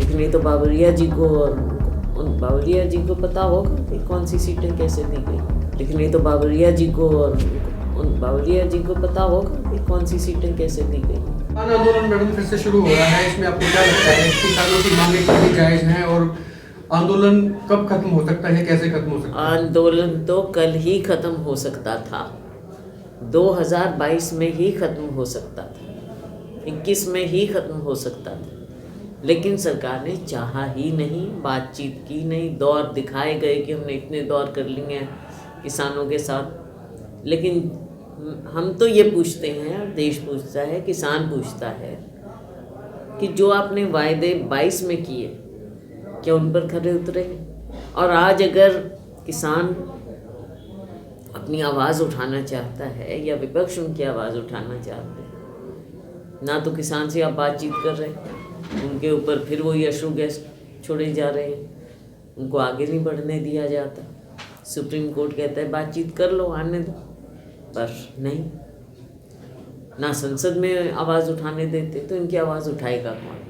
लेकिन ये तो बावरिया जी को और उन बावरिया जी को पता होगा कि कौन सी सीटें कैसे दी गई। लेकिन ये तो बावरिया जी को और उन बावरिया जी को पता होगा कि कौन सी सीटें कैसे दी गई। आंदोलन मैडम फिर से शुरू हो रहा है, इसमें आपको क्या लगता है? किसानों की मांगें कितनी जायज हैं और आंदोलन कब खत्म हो सकता है, कैसे खत्म हो सकता है? आंदोलन तो कल ही खत्म हो सकता था, 2022 में ही खत्म हो सकता था, 21 में ही खत्म हो सकता था, लेकिन सरकार ने चाहा ही नहीं, बातचीत की नहीं, दौर दिखाए गए कि हमने इतने दौर कर लिए हैं किसानों के साथ। लेकिन हम तो ये पूछते हैं, देश पूछता है, किसान पूछता है कि जो आपने वायदे 22 में किए क्या उन पर खरे उतरे? और आज अगर किसान अपनी आवाज़ उठाना चाहता है या विपक्ष उनकी आवाज़ उठाना चाहते हैं, ना तो किसान से आप बातचीत कर रहे हैं, उनके ऊपर फिर वही अश्रु गैस छोड़े जा रहे हैं, उनको आगे नहीं बढ़ने दिया जाता। सुप्रीम कोर्ट कहता है बातचीत कर लो, आने दो, पर नहीं, ना संसद में आवाज़ उठाने देते, तो इनकी आवाज़ उठाएगा कौन?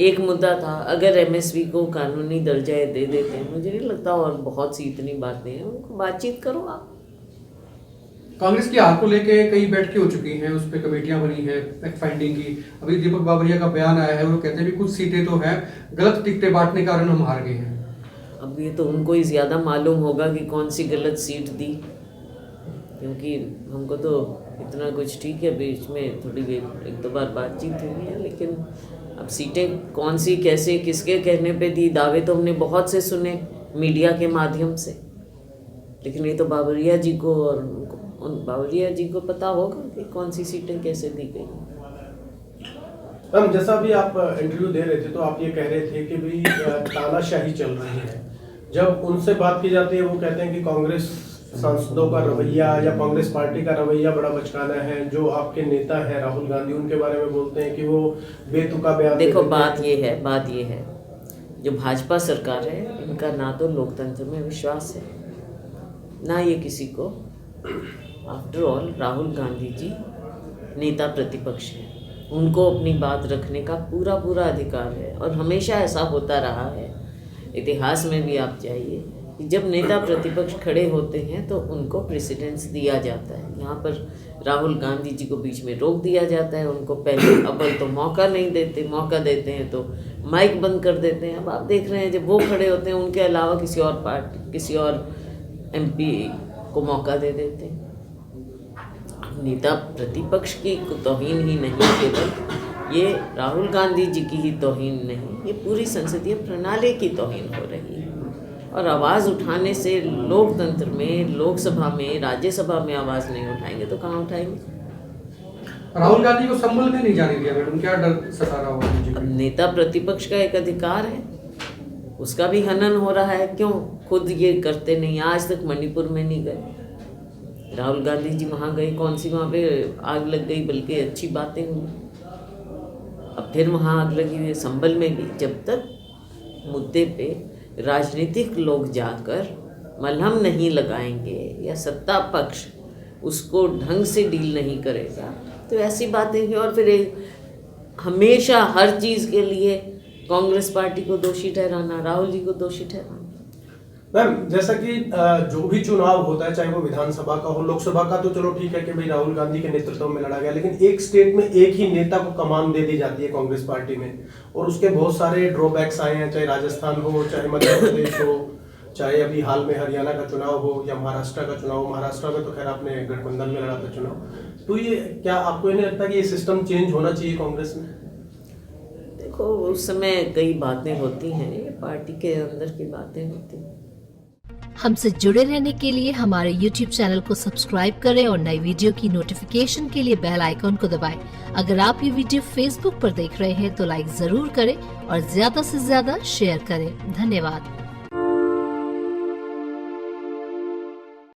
एक मुद्दा था, अगर एमएसपी को कानूनी दर्जा दे देते हैं, मुझे नहीं लगता, और बहुत सी इतनी बातें हैं, उनको बातचीत करो आप। कांग्रेस की हार को लेके कई बैठकें हो चुकी हैं, उस पर कमेटियां बनी है फैक्ट फाइंडिंग की। अभी दीपक बाबरिया का बयान आया है, वो कहते हैं कि कुछ सीटें तो हैं, गलत टिकटें बांटने के कारण हम हार गए हैं। अब ये तो उनको ही ज़्यादा मालूम होगा कि कौन सी गलत सीट दी, क्योंकि हमको तो इतना कुछ ठीक है, बीच में थोड़ी देर एक दो बार बातचीत हुई है, लेकिन अब सीटें कौन सी कैसे किसके कहने पे दी, दावे तो हमने बहुत से सुने मीडिया के माध्यम से, लेकिन ये तो बावरिया जी को और उन बावरिया जी को पता होगा कि कौन सी सीटें कैसे दी गई। मैम, जैसा अभी आप इंटरव्यू दे रहे थे तो आप ये कह रहे थे कि भाई तानाशाही चल रही है। जब उनसे बात की जाती है वो कहते हैं कि कांग्रेस सांसदों का रवैया या कांग्रेस पार्टी का रवैया बड़ा बचकाना है। जो आपके नेता है राहुल गांधी, उनके बारे में बोलते हैं कि वो बेतुका बयान। देखो, बात ये है जो भाजपा सरकार है, इनका ना तो लोकतंत्र में विश्वास है, ना ये किसी को। आफ्टर ऑल राहुल गांधी जी नेता प्रतिपक्ष है, उनको अपनी बात रखने का पूरा अधिकार है, और हमेशा ऐसा होता रहा है। इतिहास में भी आप जाइए कि जब नेता प्रतिपक्ष खड़े होते हैं तो उनको प्रेसिडेंस दिया जाता है। यहाँ पर राहुल गांधी जी को बीच में रोक दिया जाता है, उनको पहले अव्वल तो मौका नहीं देते, मौका देते हैं तो माइक बंद कर देते हैं। अब आप देख रहे हैं जब वो खड़े होते हैं, उनके अलावा किसी और पार्टी, किसी और एमपी को मौका दे देते हैं। नेता प्रतिपक्ष की तौहीन ही नहीं, केवल ये राहुल गांधी जी की ही तौहीन नहीं, ये पूरी संसदीय प्रणाली की तौहीन हो रही है। और आवाज़ उठाने से लोकतंत्र में, लोकसभा में, राज्यसभा में आवाज़ नहीं उठाएंगे तो कहाँ उठाएंगे? राहुल गांधी को संभल नहीं जाने दिया मैडम, क्या डर सता रहा होगा? नेता प्रतिपक्ष का एक अधिकार है, उसका भी हनन हो रहा है। क्यों खुद ये करते नहीं? आज तक मणिपुर में नहीं गए राहुल गांधी जी, वहाँ गए, कौन सी वहाँ पे आग लग गई, बल्कि अच्छी बातें हुई। अब फिर वहाँ आग लगी हुई संभल में भी। जब तक मुद्दे पे राजनीतिक लोग जाकर मलहम नहीं लगाएंगे या सत्ता पक्ष उसको ढंग से डील नहीं करेगा तो ऐसी बातें हैं। और फिर हमेशा हर चीज़ के लिए कांग्रेस पार्टी को दोषी ठहराना, राहुल जी को दोषी ठहराना। मैम, जैसा कि जो भी चुनाव होता है, चाहे वो विधानसभा का हो, लोकसभा का, तो चलो ठीक है कि भाई राहुल गांधी के नेतृत्व में लड़ा गया, लेकिन एक स्टेट में एक ही नेता को कमान दे दी जाती है कांग्रेस पार्टी में, और उसके बहुत सारे ड्रॉबैक्स आए हैं, चाहे राजस्थान हो, चाहे मध्य प्रदेश हो, चाहे अभी हाल में हरियाणा का चुनाव हो या महाराष्ट्र का चुनाव। महाराष्ट्र में तो खैर आपने गठबंधन में लड़ा था चुनाव। तो ये क्या आपको नहीं लगता कि ये सिस्टम चेंज होना चाहिए कांग्रेस में? देखो, उस समय कई बातें होती हैं, ये पार्टी के अंदर की बातें होती हैं। हमसे जुड़े रहने के लिए हमारे YouTube चैनल को सब्सक्राइब करें और नई वीडियो की नोटिफिकेशन के लिए बेल आइकॉन को दबाएं। अगर आप ये वीडियो Facebook पर देख रहे हैं तो लाइक जरूर करें और ज्यादा से ज्यादा शेयर करें। धन्यवाद।